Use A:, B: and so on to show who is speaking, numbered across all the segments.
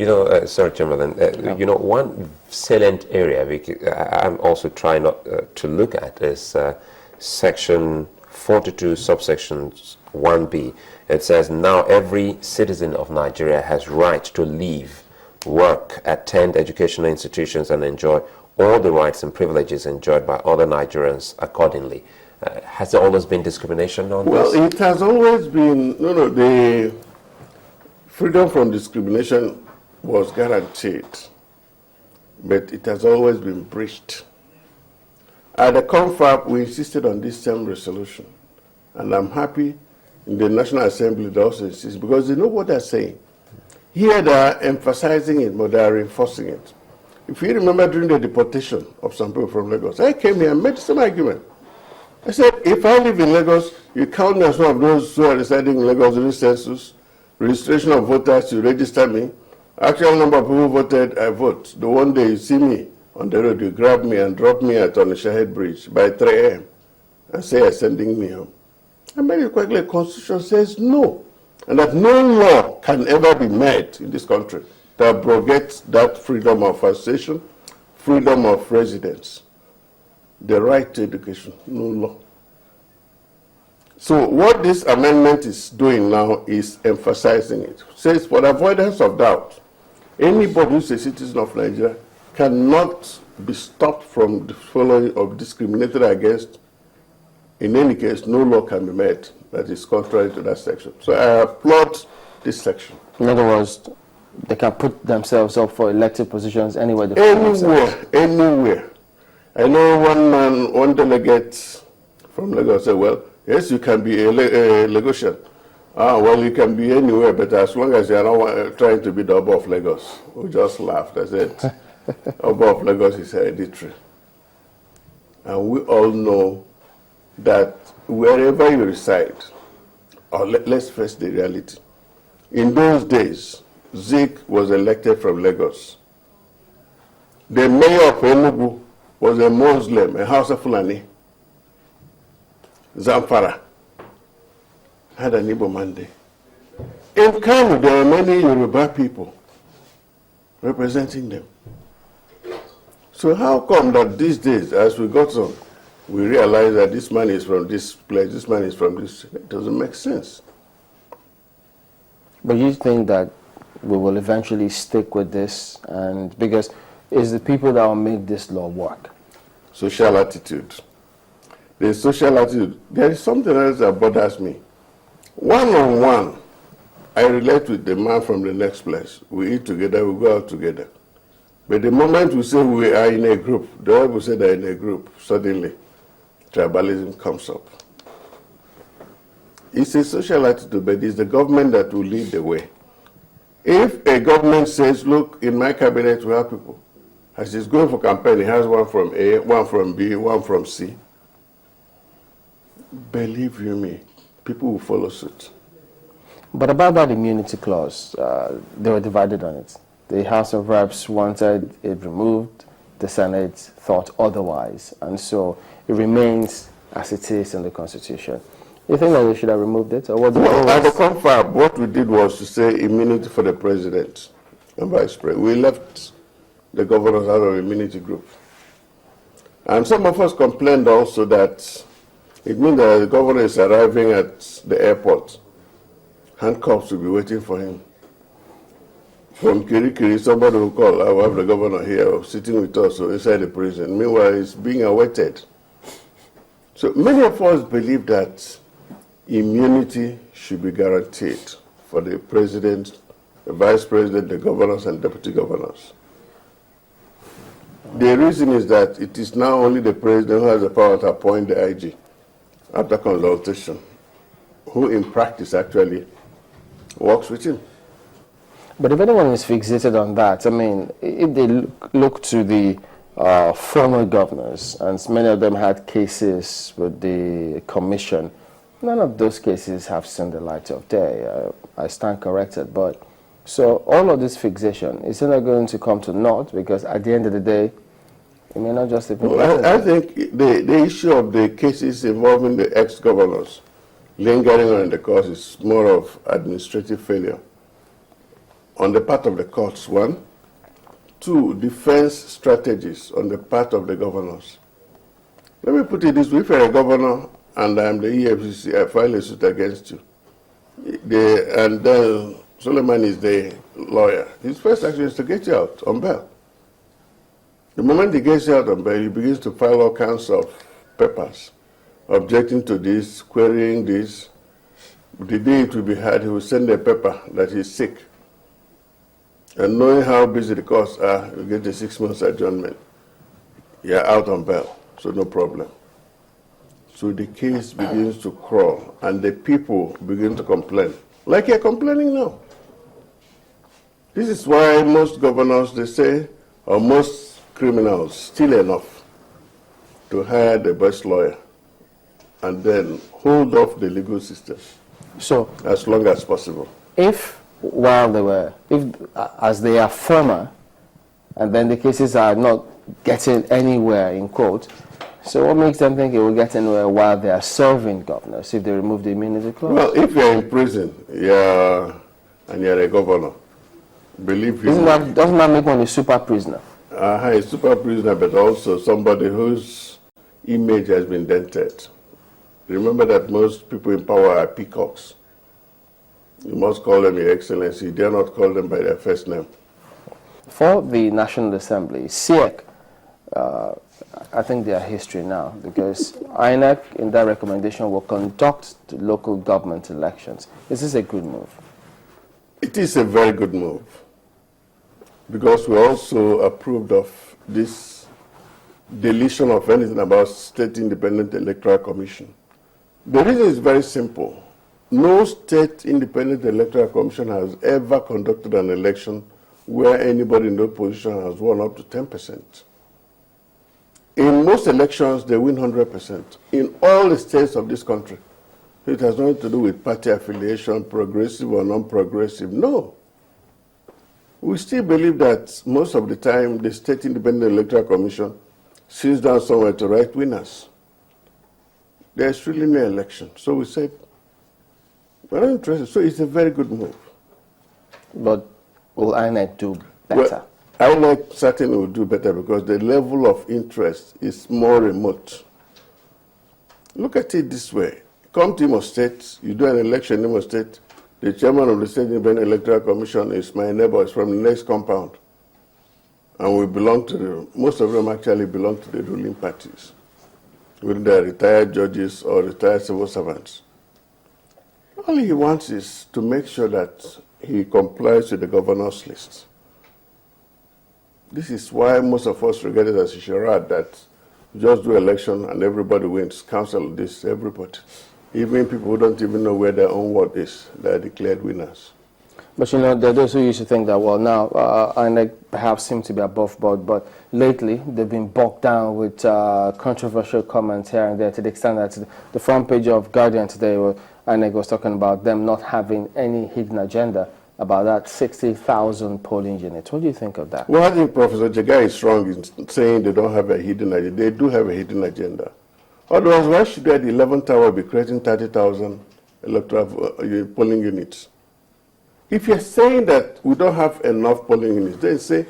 A: You know, sorry, Chamberlain, you know, one salient area I'm also trying not to look at is section 42, subsections 1B. It says, now every citizen of Nigeria has right to live, work, attend educational institutions, and enjoy all the rights and privileges enjoyed by other Nigerians accordingly. Has there always been discrimination on this?
B: Well, it has always been, the freedom from discrimination was guaranteed, but it has always been breached. At the confab, we insisted on this same resolution, and I'm happy in the National Assembly they also insist, because they know what they're saying. Here they are emphasizing it, but they are reinforcing it. If you remember during the deportation of some people from Lagos, I came here and made the same argument. I said, if I live in Lagos, you count me as one of those who are residing in Lagos during census, registration of voters, you register me. Actual number of people who voted, I vote. The one day you see me on the road, you grab me and drop me at Onisha Head Bridge by 3 a.m. and say you're sending me home. I made it quite clear, the Constitution says no, and that no law can ever be made in this country that abrogates that freedom of association, freedom of residence, the right to education, no law. So what this amendment is doing now is emphasizing it. It says, for the avoidance of doubt, anybody who's a citizen of Nigeria cannot be stopped from the following or discriminated against. In any case, no law can be made that is contrary to that section. So I applaud this section.
C: In other words, they can put themselves up for elective positions anywhere they
B: Anywhere. I know one delegate from Lagos said, well, yes, you can be a Lagosian. Well, you can be anywhere, but as long as you're not trying to be the Oba of Lagos. We just laughed. I said, Oba of Lagos is hereditary. And we all know that wherever you reside, or let's face the reality, in those days, Zik was elected from Lagos. The mayor of Enugu was a Muslim, a Hausa Fulani. Zamfara had an Igbo mandate. In Kano, there are many Yoruba people representing them. So how come that these days, as we got on, we realize that this man is from this place, this man is from this? It doesn't make sense.
C: But you think that we will eventually stick with this, and because it's the people that will make this law work?
B: Social attitude. The social attitude. There is something else that bothers me. One-on-one, I relate with the man from the next place. We eat together, we go out together. But the moment we say we are in a group, the way we say they're in a group, suddenly tribalism comes up. It's a social attitude, but it's the government that will lead the way. If a government says, look, in my cabinet we have people, as he's going for campaign, he has one from A, one from B, one from C, believe you me, people will follow suit.
C: But about that immunity clause, they were divided on it. The House of Reps wanted it removed, the Senate thought otherwise, and so it remains as it is in the Constitution. You think that they should have removed it? Or what?
B: Well, at the confab, what we did was to say immunity for the president and vice president. We left the governors out of the immunity group. And some of us complained also that it means that the governor is arriving at the airport, handcuffs will be waiting for him. From Kirikiri, somebody will call, I will have the governor here sitting with us inside the prison. Meanwhile, he's being awaited. So many of us believe that immunity should be guaranteed for the president, the vice president, the governors, and deputy governors. The reason is that it is now only the president who has the power to appoint the IG after consultation, who in practice actually works with him.
C: But if anyone is fixated on that, I mean, if they look to the former governors, and many of them had cases with the commission, none of those cases have seen the light of day. I stand corrected. But so all of this fixation, is it not going to come to naught? Because at the end of the day, it may not just be.
B: Well, I think the issue of the cases involving the ex-governors lingering on the cause is more of administrative failure on the part of the courts, one. Two, defense strategies on the part of the governors. Let me put it this way. If you're a governor and I'm the EFCC, I file a suit against you. And then Suleiman is the lawyer. His first action is to get you out on bail. The moment he gets you out on bail, he begins to file all kinds of papers, objecting to this, querying this. The day it will be heard, he will send a paper that he's sick. And knowing how busy the courts are, you get a 6 months adjournment. You're out on bail, so no problem. So the case begins to crawl, and the people begin to complain, like you're complaining now. This is why most governors, they say, or most criminals, steal enough to hire the best lawyer and then hold off the legal system as long as possible.
C: As they are firmer, and then the cases are not getting anywhere in court, so what makes them think it will get anywhere while they are serving governors if they remove the immunity clause?
B: Well, if you're in prison, and you're a governor, believe me.
C: Doesn't that make one a super prisoner?
B: A super prisoner, but also somebody whose image has been dented. Remember that most people in power are peacocks. You must call them Your Excellency. You dare not call them by their first name.
C: For the National Assembly, SIEC, I think they are history now, because INEC, in that recommendation, will conduct the local government elections. Is this a good move?
B: It is a very good move, because we also approved of this deletion of anything about State Independent Electoral Commission. The reason is very simple. No State Independent Electoral Commission has ever conducted an election where anybody in the opposition has won up to 10%. In most elections, they win 100%. In all the states of this country. It has nothing to do with party affiliation, progressive or non-progressive. No. We still believe that most of the time, the State Independent Electoral Commission sits down somewhere to write winners. There's really no election. So we said, we're not interested. So it's a very good move.
C: But will INEC do better?
B: Well, INEC certainly will do better because the level of interest is more remote. Look at it this way. Come to Imo State, you do an election in Imo State, the chairman of the State Independent Electoral Commission is my neighbor, is from the next compound. And we belong to most of them actually belong to the ruling parties, whether they're retired judges or retired civil servants. All he wants is to make sure that he complies with the governor's list. This is why most of us regard it as a charade that you just do election and everybody wins. Council this, everybody. Even people who don't even know where their own ward is, they are declared winners.
C: But you know, there are those who used to think that, well, now INEC perhaps seem to be above board, but lately they've been bogged down with controversial comments here and there, to the extent that the front page of Guardian today, INEC was talking about them not having any hidden agenda about that 60,000 polling units. What do you think of that?
B: Well, I think Professor Jega is wrong in saying they don't have a hidden agenda. They do have a hidden agenda. Otherwise, why should they at the 11th hour be creating 30,000 electoral polling units? If you're saying that we don't have enough polling units, then say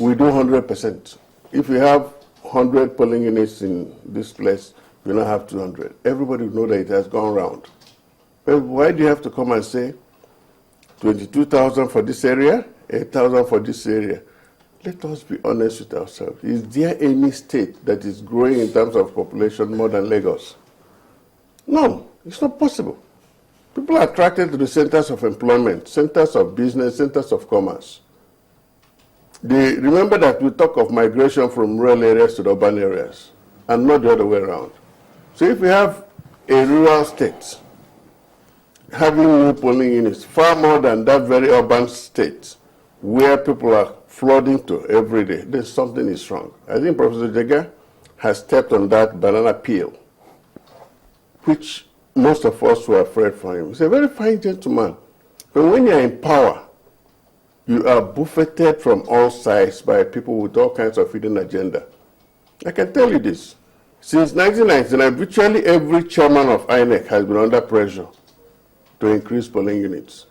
B: we do 100%. If we have 100 polling units in this place, we don't have 200. Everybody will know that it has gone round. But why do you have to come and say 22,000 for this area, 8,000 for this area? Let us be honest with ourselves. Is there any state that is growing in terms of population more than Lagos? No, it's not possible. People are attracted to the centers of employment, centers of business, centers of commerce. Remember that we talk of migration from rural areas to the urban areas, and not the other way around. So if we have a rural state having new polling units, far more than that very urban state where people are flooding to every day, then something is wrong. I think Professor Jega has stepped on that banana peel, which most of us were afraid for him. He's a very fine gentleman. But when you're in power, you are buffeted from all sides by people with all kinds of hidden agenda. I can tell you this. Since 1999, virtually every chairman of INEC has been under pressure to increase polling units.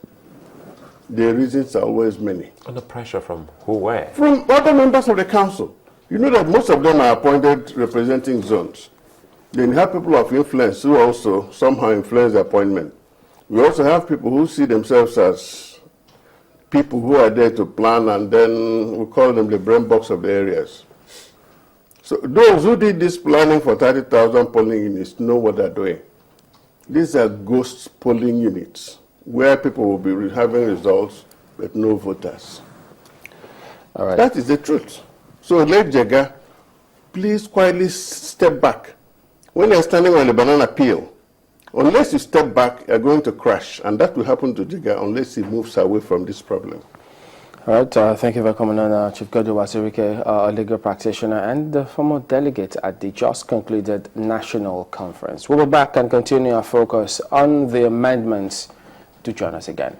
B: the reasons are always many.
A: Under pressure from who, where?
B: From other members of the council. You know that most of them are appointed representing zones. Then you have people of influence who also somehow influence the appointment. We also have people who see themselves as people who are there to plan, and then we call them the brain box of the areas. So those who did this planning for 30,000 polling units know what they're doing. These are ghost polling units where people will be having results but no voters.
C: All right.
B: That is the truth. So let Jega please quietly step back. When you're standing on the banana peel, unless you step back, you're going to crash. And that will happen to Jega unless he moves away from this problem.
C: All right, thank you for coming on, Chief Goddy Uwazuirike, a legal practitioner and the former delegate at the just concluded national conference. We'll be back and continue our focus on the amendments. Do join us again.